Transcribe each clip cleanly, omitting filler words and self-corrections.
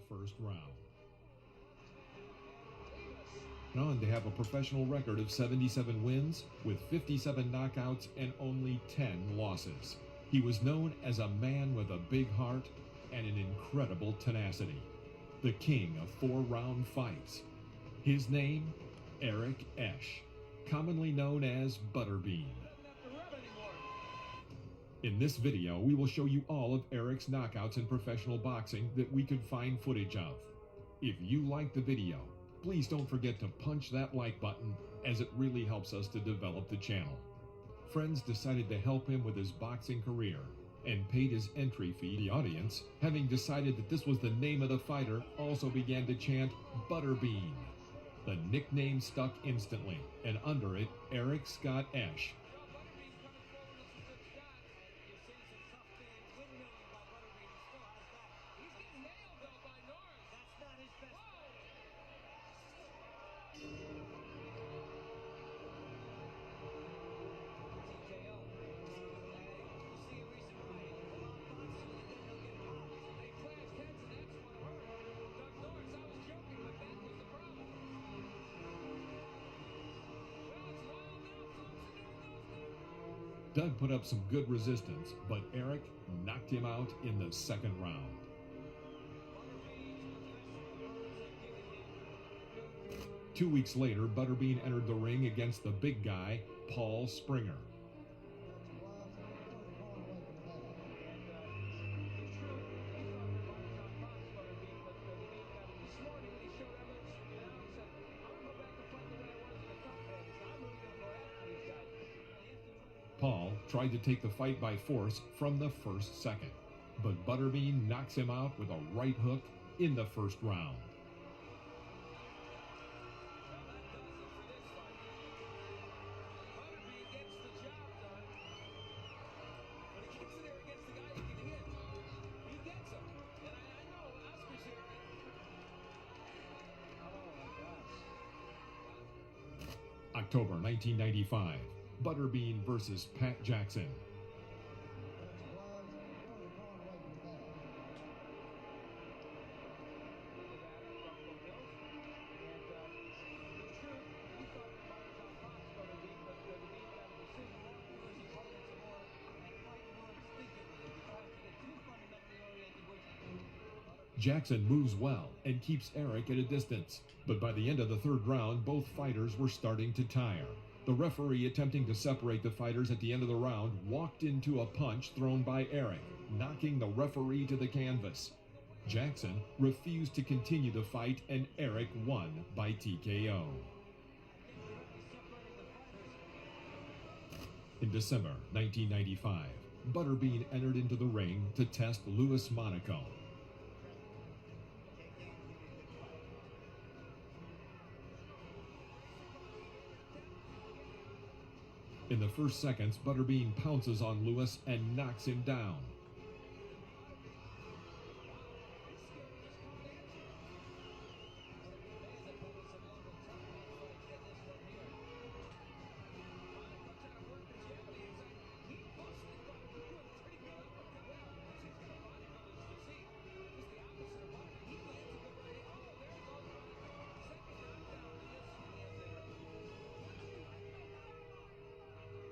first round. On to have a professional record of 77 wins with 57 knockouts and only 10 losses. He was known as a man with a big heart and an incredible tenacity. The king of 4-round fights. His name, Eric Esch, commonly known as Butterbean. In this video, we will show you all of Eric's knockouts in professional boxing that we could find footage of. If you like the video, please don't forget to punch that like button, as it really helps us to develop the channel. Friends decided to help him with his boxing career and paid his entry fee. The audience, having decided that this was the name of the fighter, also began to chant Butterbean. The nickname stuck instantly, and under it, Eric Scott Esch. Doug put up some good resistance, but Eric knocked him out in the second round. Two weeks later, Butterbean entered the ring against the big guy, Paul Springer. Paul tried to take the fight by force from the first second, but Butterbean knocks him out with a right hook in the first round. October 1995. Butterbean versus Pat Jackson. Jackson moves well and keeps Eric at a distance, but by the end of the third round, both fighters were starting to tire. The referee, attempting to separate the fighters at the end of the round, walked into a punch thrown by Eric, knocking the referee to the canvas. Jackson refused to continue the fight, and Eric won by TKO. In December 1995, Butterbean entered into the ring to test Louis Monaco. In the first seconds, Butterbean pounces on Louis and knocks him down.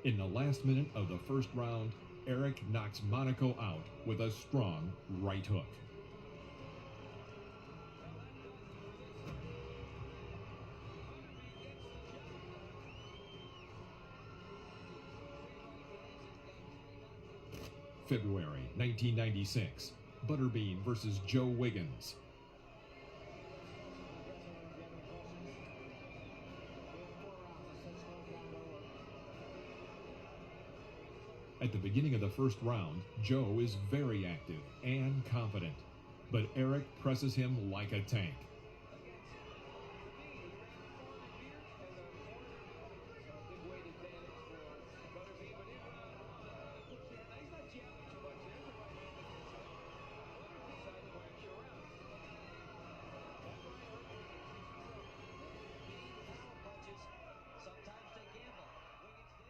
In the last minute of the first round, Eric knocks Monaco out with a strong right hook. February 1996, Butterbean versus Joe Wiggins. At the beginning of the first round, Joe is very active and confident, but Eric presses him like a tank.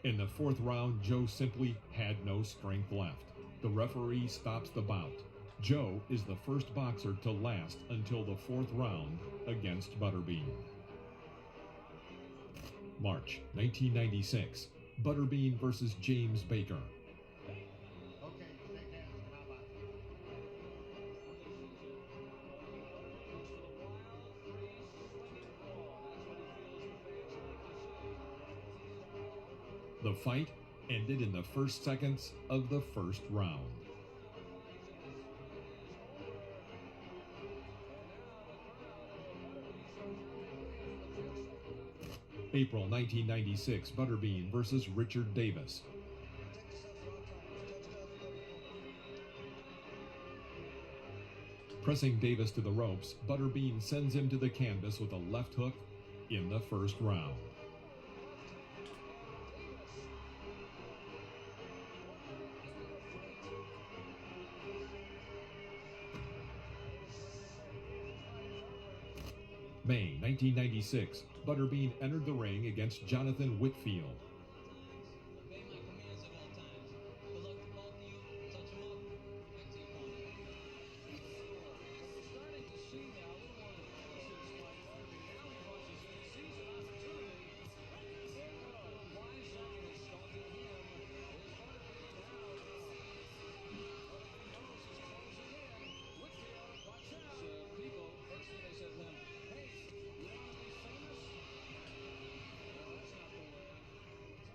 In the fourth round, Joe simply had no strength left. The referee stops the bout. Joe is the first boxer to last until the 4th round against Butterbean. March 1996, Butterbean versus James Baker. The fight ended in the first seconds of the first round. April 1996, Butterbean versus Richard Davis. Pressing Davis to the ropes, Butterbean sends him to the canvas with a left hook in the first round. May 1996, Butterbean entered the ring against Jonathan Whitfield.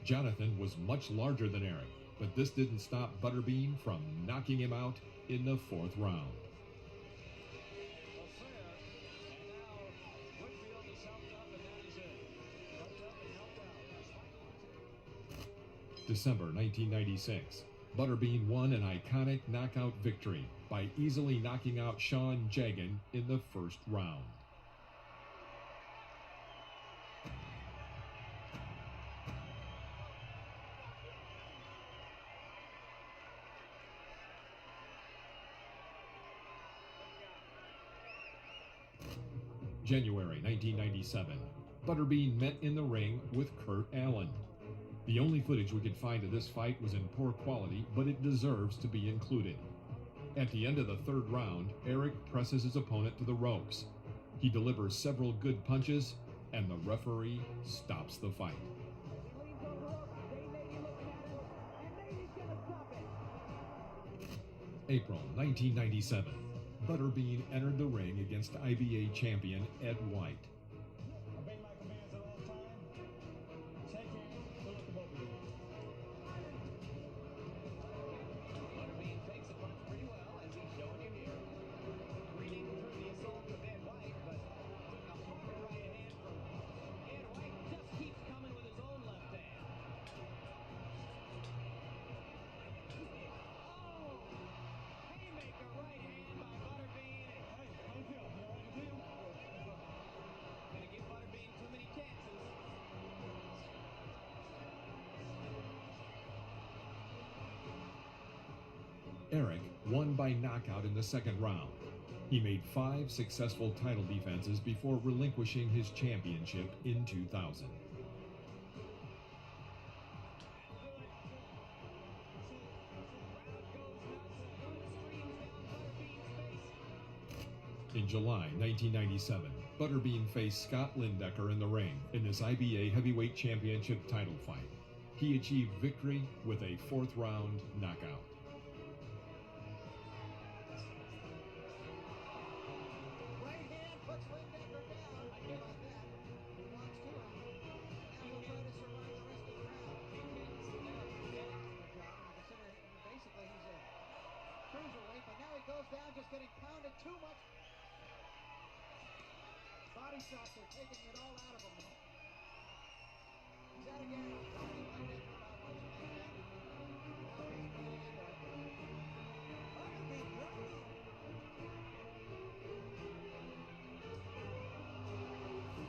Jonathan was much larger than Eric, but this didn't stop Butterbean from knocking him out in the 4th round. December 1996, Butterbean won an iconic knockout victory by easily knocking out Sean Jagan in the 1st round. January 1997, Butterbean met in the ring with Kurt Allen. The only footage we could find of this fight was in poor quality, but it deserves to be included. At the end of the 3rd round, Eric presses his opponent to the ropes. He delivers several good punches, and the referee stops the fight. April 1997. Butterbean entered the ring against IBA champion Ed White. Eric won by knockout in the 2nd round. He made 5 successful title defenses before relinquishing his championship in 2000. In July 1997, Butterbean faced Scott Lindecker in the ring in this IBA Heavyweight Championship title fight. He achieved victory with a 4th round knockout. Shots are taking it all out of him. He's at again.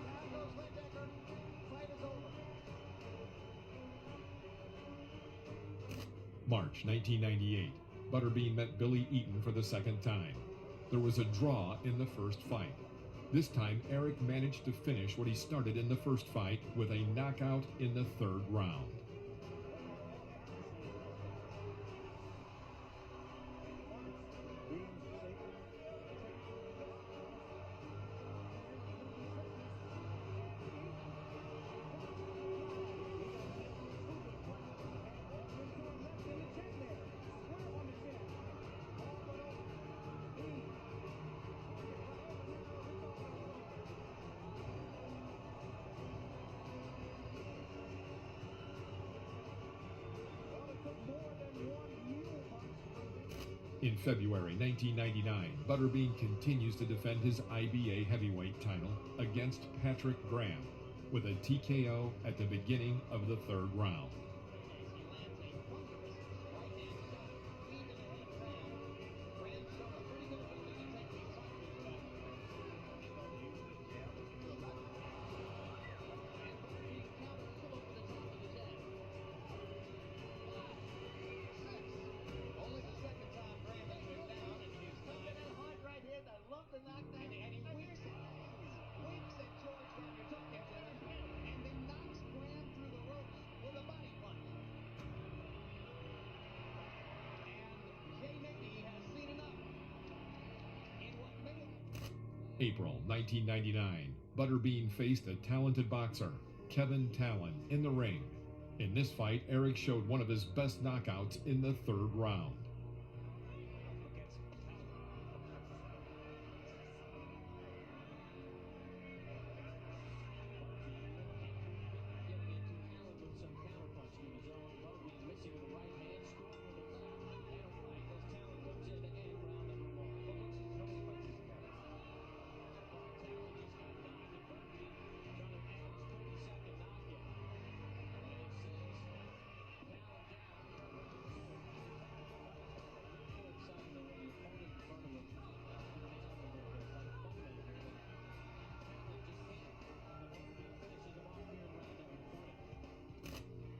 Down goes Lindecker. Fight is over. March 1998. Butterbean met Billy Eaton for the 2nd time. There was a draw in the first fight. This time, Eric managed to finish what he started in the first fight with a knockout in the 3rd round. In February 1999, Butterbean continues to defend his IBA heavyweight title against Patrick Graham with a TKO at the beginning of the third round. April 1999, Butterbean faced a talented boxer, Kevin Talon, in the ring. In this fight, Eric showed one of his best knockouts in the third round.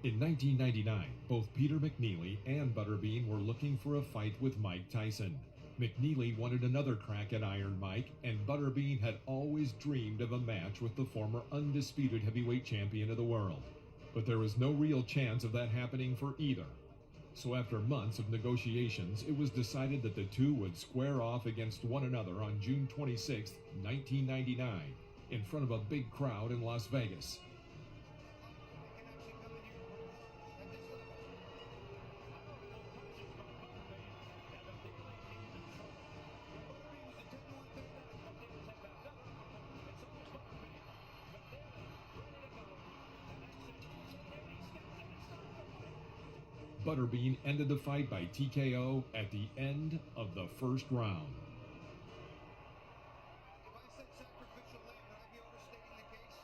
In 1999, both Peter McNeely and Butterbean were looking for a fight with Mike Tyson. McNeely wanted another crack at Iron Mike, and Butterbean had always dreamed of a match with the former undisputed heavyweight champion of the world. But there was no real chance of that happening for either. So after months of negotiations, it was decided that the two would square off against one another on June 26, 1999, in front of a big crowd in Las Vegas. Butterbean ended the fight by TKO at the end of the first round. If I said sacrificial lamb, would I be overstating the case?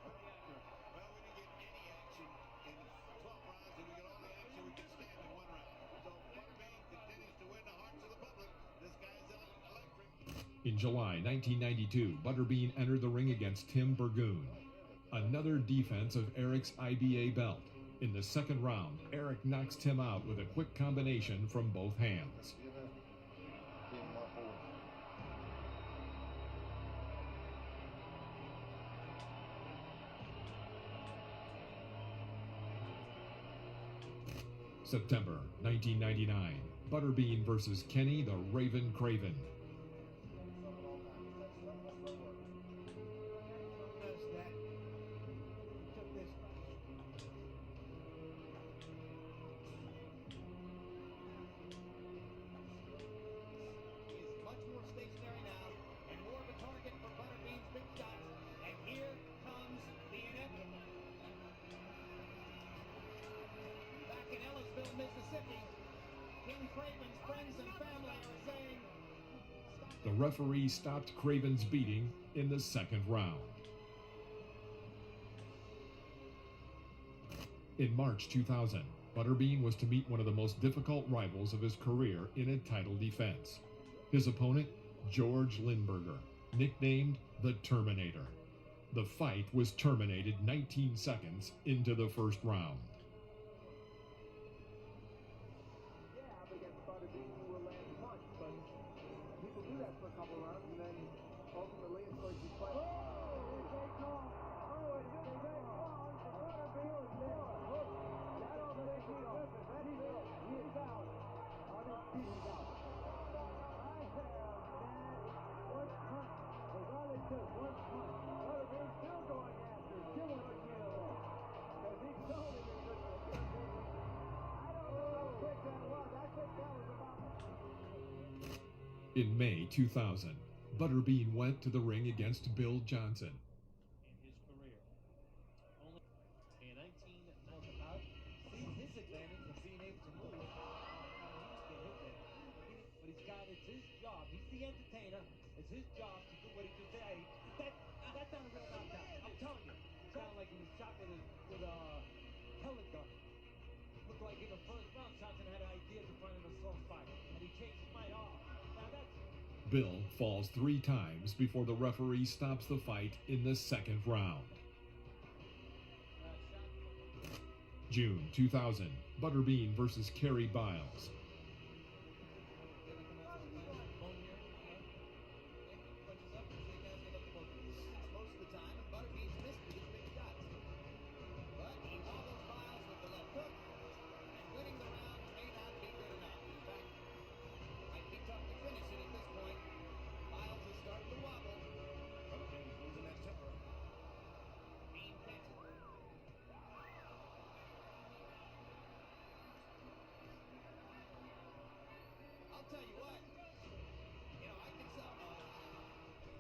Pretty accurate. Well, we didn't get any action in 12 rounds, and we got all the action we could stand in one round. So Butterbean continues to win the hearts of the public. This guy's electric. In July 1992, Butterbean entered the ring against Tim Burgoon. Another defense of Eric's IBA belt. In the second round, Eric knocks Tim out with a quick combination from both hands. September 1999, Butterbean versus Kenny the Raven Craven. The referee stopped Craven's beating in the second round. In March 2000, Butterbean was to meet one of the most difficult rivals of his career in a title defense. His opponent, George Lindberger, nicknamed the Terminator. The fight was terminated 19 seconds into the first round. In May 2000, Butterbean went to the ring against Bill Johnson. In his career, only in 1990, sees his advantage of being able to move. But he's his job to do what he just said. Hey, that's not a real knockdown. I'm telling you. It sounded like he was shot with a pellet gun. Looked like in the first round, Johnson had an idea to find a soft spot, and he changed his mind. Now that's Bill falls 3 times before the referee stops the fight in the second round. June 2000, Butterbean versus Kerry Biles.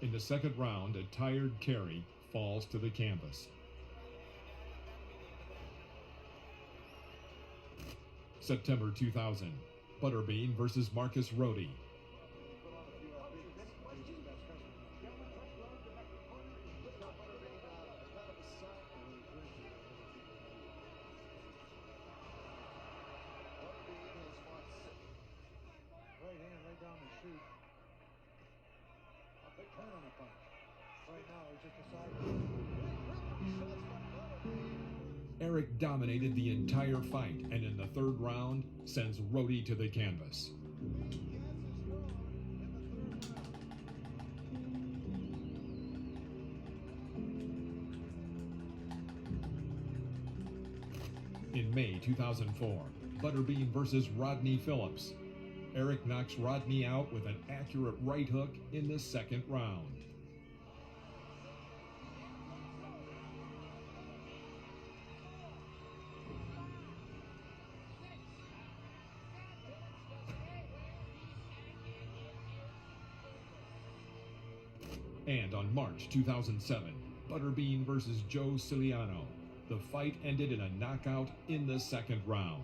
In the second round, a tired Kerry falls to the canvas. September 2000, Butterbean versus Marcus Rohde. Right hand, right down the chute. A big turn on the punch. Right now, he just decided. Eric dominated the entire fight and in the third round sends Rohde to the canvas. In May 2004, Butterbean versus Rodney Phillips. Eric knocks Rodney out with an accurate right hook in the second round. And on March 2007, Butterbean versus Joe Wiggins. The fight ended in a knockout in the second round.